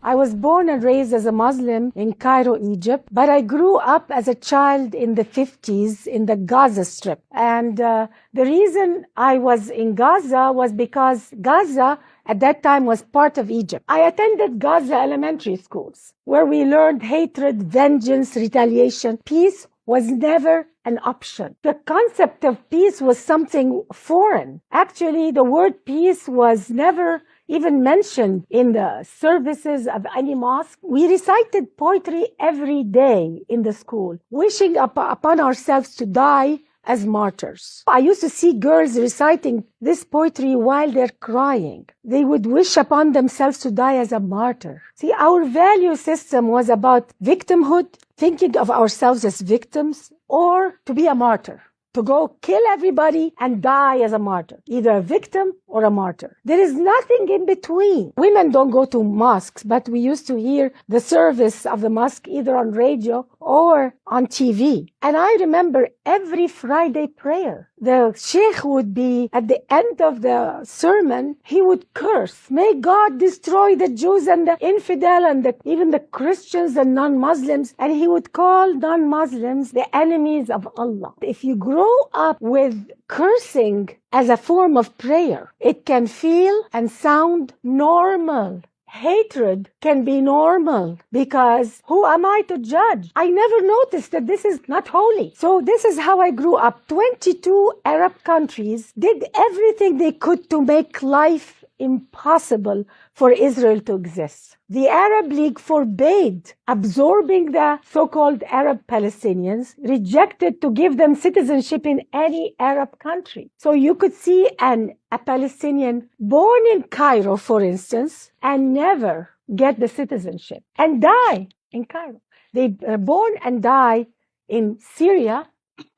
I was born and raised as a Muslim in Cairo, Egypt, but I grew up as a child in the 50s in the Gaza Strip. And the reason I was in Gaza was because Gaza at that time was part of Egypt. I attended Gaza elementary schools where we learned hatred, vengeance, retaliation. Peace was never an option. The concept of peace was something foreign. Actually, the word peace was never even mentioned in the services of any mosque. We recited poetry every day in the school, wishing upon ourselves to die as martyrs. I used to see girls reciting this poetry while they're crying. They would wish upon themselves to die as a martyr. See, our value system was about victimhood, thinking of ourselves as victims, or to be a martyr, to go kill everybody and die as a martyr, either a victim or a martyr. There is nothing in between. Women don't go to mosques, but we used to hear the service of the mosque either on radio or on TV. And I remember every Friday prayer, the sheikh would be, at the end of the sermon, he would curse, may God destroy the Jews and the infidel and even the Christians and non-Muslims. And he would call non-Muslims the enemies of Allah. If you grow up with cursing as a form of prayer, it can feel and sound normal. Hatred can be normal because who am I to judge? I never noticed that this is not holy. So this is how I grew up. 22 Arab countries did everything they could to make life impossible for Israel to exist. The Arab League forbade absorbing the so-called Arab Palestinians, rejected to give them citizenship in any Arab country. So you could see a Palestinian born in Cairo, for instance, and never get the citizenship and die in Cairo. They are born and die in Syria,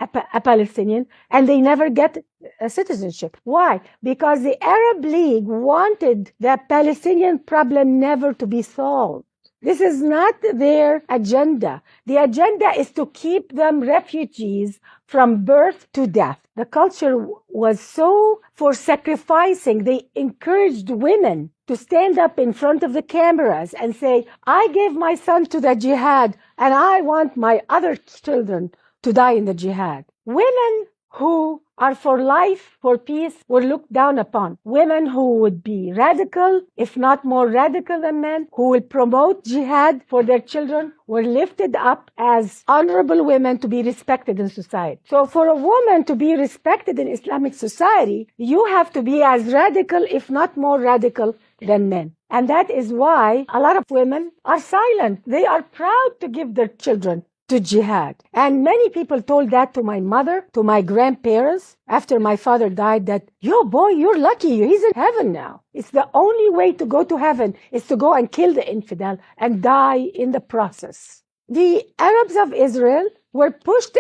a Palestinian, and they never get a citizenship. Why? Because the Arab League wanted the Palestinian problem never to be solved. This is not their agenda. The agenda is to keep them refugees from birth to death. The culture was so for sacrificing. They encouraged women to stand up in front of the cameras and say, I gave my son to the jihad and I want my other children to die in the jihad. Women who are for life, for peace, were looked down upon. Women who would be radical, if not more radical than men, who will promote jihad for their children, were lifted up as honorable women to be respected in society. So for a woman to be respected in Islamic society, you have to be as radical, if not more radical, than men. And that is why a lot of women are silent. They are proud to give their children to jihad. And many people told that to my mother, to my grandparents, after my father died, that, yo boy, you're lucky, he's in heaven now. It's the only way to go to heaven is to go and kill the infidel and die in the process. The Arabs of Israel were pushed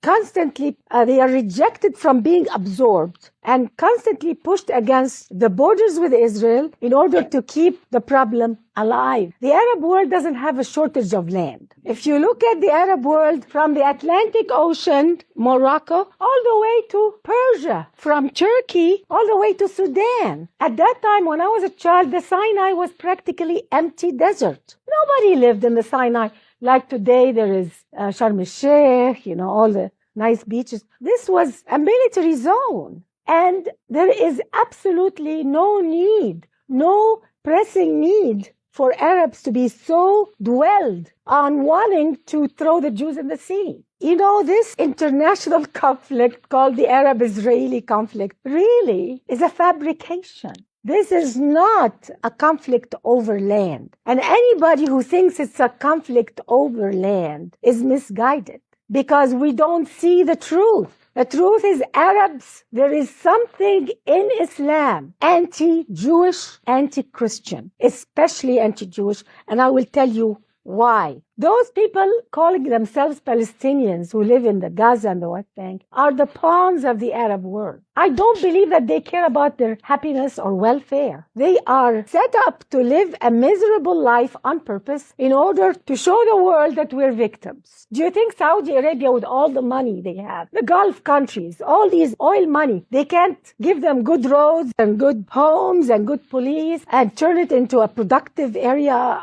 constantly, they are rejected from being absorbed and constantly pushed against the borders with Israel in order to keep the problem alive. The Arab world doesn't have a shortage of land. If you look at the Arab world from the Atlantic Ocean, Morocco, all the way to Persia, from Turkey all the way to Sudan. At that time, when I was a child, the Sinai was practically empty desert. Nobody lived in the Sinai. Like today, there is Sharm el-Sheikh, all the nice beaches. This was a military zone. And there is absolutely no need, no pressing need for Arabs to be so dwelled on wanting to throw the Jews in the sea. This international conflict called the Arab-Israeli conflict really is a fabrication. This is not a conflict over land. And anybody who thinks it's a conflict over land is misguided because we don't see the truth. The truth is Arabs, there is something in Islam anti-Jewish, anti-Christian, especially anti-Jewish, and I will tell you why. Those people calling themselves Palestinians who live in the Gaza and the West Bank are the pawns of the Arab world. I don't believe that they care about their happiness or welfare. They are set up to live a miserable life on purpose in order to show the world that we're victims. Do you think Saudi Arabia, with all the money they have, the Gulf countries, all these oil money, they can't give them good roads and good homes and good police and turn it into a productive area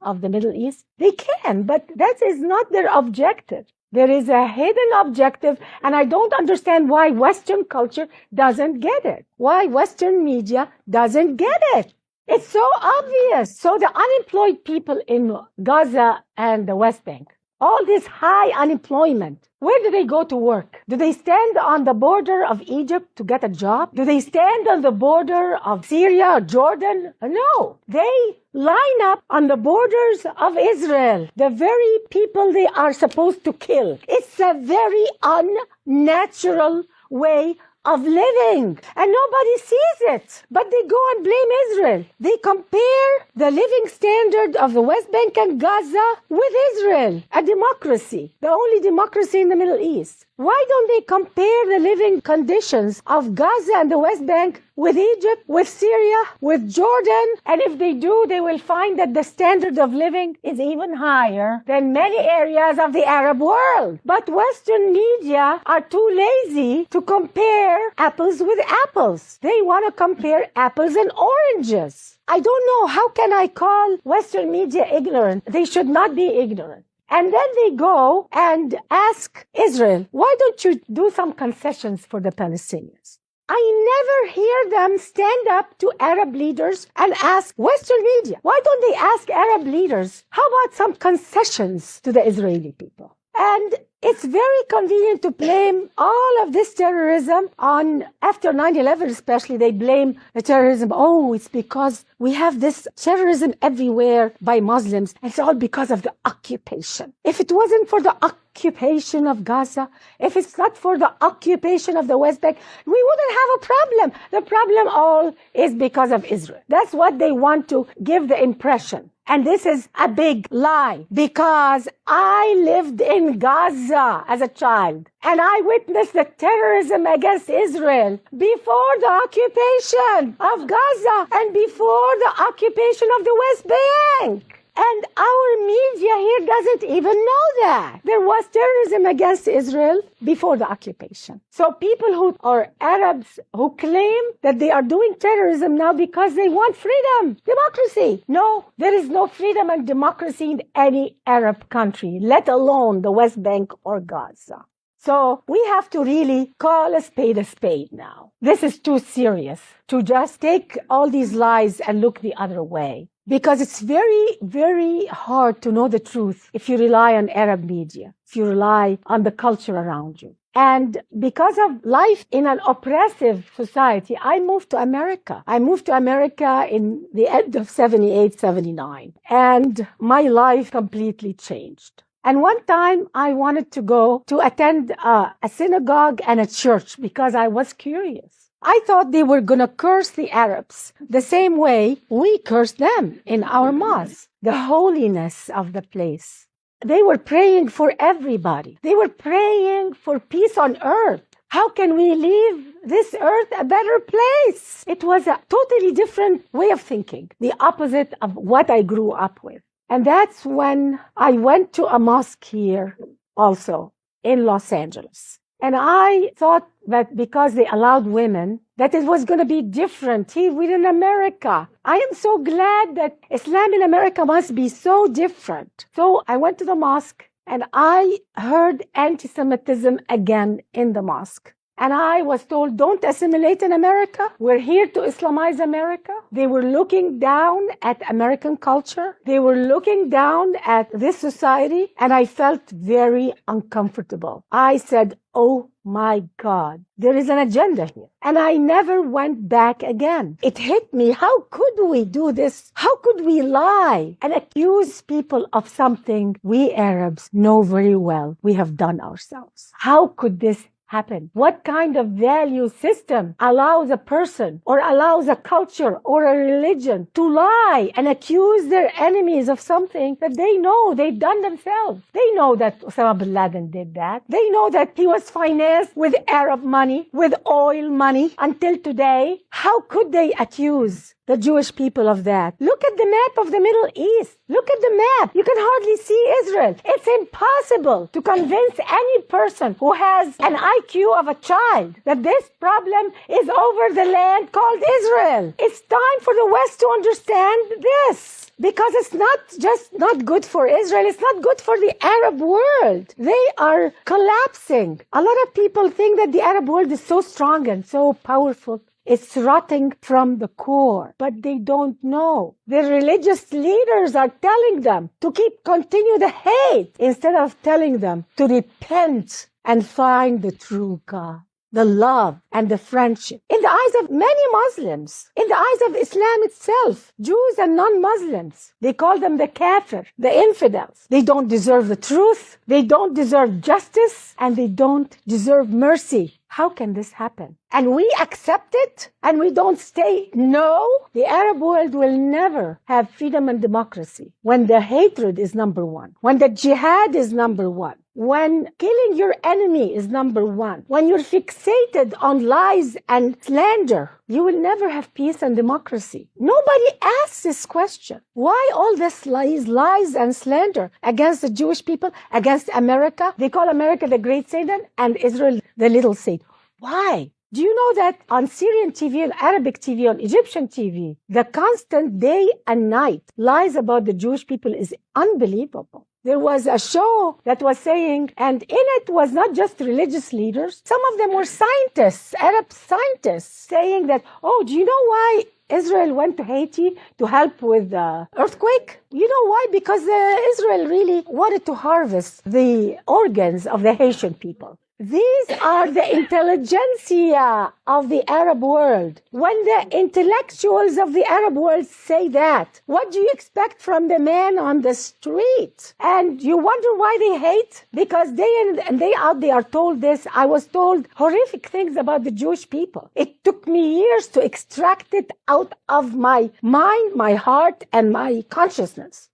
of the Middle East? They can, but that is not their objective. There is a hidden objective, and I don't understand why Western culture doesn't get it. Why Western media doesn't get it. It's so obvious. So the unemployed people in Gaza and the West Bank, all this high unemployment, where do they go to work? Do they stand on the border of Egypt to get a job? Do they stand on the border of Syria or Jordan? No. They line up on the borders of Israel, the very people they are supposed to kill. It's a very unnatural way of living, and nobody sees it, but they go and blame Israel. They compare the living standard of the West Bank and Gaza with Israel, a democracy, the only democracy in the Middle East. Why don't they compare the living conditions of Gaza and the West Bank with Egypt, with Syria, with Jordan? And if they do, they will find that the standard of living is even higher than many areas of the Arab world. But Western media are too lazy to compare apples with apples. They want to compare apples and oranges. I don't know, how can I call Western media ignorant? They should not be ignorant. And then they go and ask Israel, why don't you do some concessions for the Palestinians? I never hear them stand up to Arab leaders and ask Western media, why don't they ask Arab leaders, how about some concessions to the Israeli people? And it's very convenient to blame all of this terrorism on, after 9/11 especially, they blame the terrorism. Oh, it's because we have this terrorism everywhere by Muslims. It's all because of the occupation. If it wasn't for the occupation of Gaza, if it's not for the occupation of the West Bank, we wouldn't have a problem. The problem all is because of Israel. That's what they want to give the impression. And this is a big lie, because I lived in Gaza as a child and I witnessed the terrorism against Israel before the occupation of Gaza and before the occupation of the West Bank. And our media here doesn't even know that. There was terrorism against Israel before the occupation. So people who are Arabs who claim that they are doing terrorism now because they want freedom, democracy. No, there is no freedom and democracy in any Arab country, let alone the West Bank or Gaza. So we have to really call a spade now. This is too serious to just take all these lies and look the other way. Because it's very, very hard to know the truth if you rely on Arab media, if you rely on the culture around you. And because of life in an oppressive society, I moved to America. I moved to America in the end of 78, 79. And my life completely changed. And one time I wanted to go to attend a synagogue and a church because I was curious. I thought they were going to curse the Arabs the same way we curse them in our mosque. The holiness of the place. They were praying for everybody. They were praying for peace on earth. How can we leave this earth a better place? It was a totally different way of thinking, the opposite of what I grew up with. And that's when I went to a mosque here also in Los Angeles. And I thought that because they allowed women, that it was going to be different here within America. I am so glad that Islam in America must be so different. So I went to the mosque and I heard anti-Semitism again in the mosque. And I was told, don't assimilate in America. We're here to Islamize America. They were looking down at American culture. They were looking down at this society. And I felt very uncomfortable. I said, oh my God, there is an agenda here. And I never went back again. It hit me. How could we do this? How could we lie and accuse people of something we Arabs know very well we have done ourselves? How could this happen? What kind of value system allows a person or allows a culture or a religion to lie and accuse their enemies of something that they know they've done themselves? They know that Osama bin Laden did that. They know that he was financed with Arab money, with oil money until today. How could they accuse the Jewish people of that? Look at the map of the Middle East. Look at the map. You can hardly see Israel. It's impossible to convince any person who has an IQ of a child that this problem is over the land called Israel. It's time for the West to understand this, because it's not just not good for Israel, it's not good for the Arab world. They are collapsing. A lot of people think that the Arab world is so strong and so powerful. It's rotting from the core, but they don't know. The religious leaders are telling them to continue the hate instead of telling them to repent and find the true God, the love and the friendship. In the eyes of many Muslims, in the eyes of Islam itself, Jews and non-Muslims, they call them the kafir, the infidels. They don't deserve the truth, they don't deserve justice, and they don't deserve mercy. How can this happen? And we accept it and we don't say no. The Arab world will never have freedom and democracy when the hatred is number one, when the jihad is number one, when killing your enemy is number one, when you're fixated on lies and slander. You will never have peace and democracy. Nobody asks this question. Why all this lies and slander against the Jewish people, against America? They call America the great Satan and Israel the little Satan. Why? Do you know that on Syrian TV, on Arabic TV, on Egyptian TV, the constant day and night lies about the Jewish people is unbelievable. There was a show that was saying, and in it was not just religious leaders, some of them were scientists, Arab scientists, saying that, oh, do you know why Israel went to Haiti to help with the earthquake? You know why? Because Israel really wanted to harvest the organs of the Haitian people. These are the intelligentsia of the Arab world. When the intellectuals of the Arab world say that, what do you expect from the man on the street? And you wonder why they hate? Because day in and day out they are told this. I was told horrific things about the Jewish people. It took me years to extract it out of my mind, my heart, and my consciousness.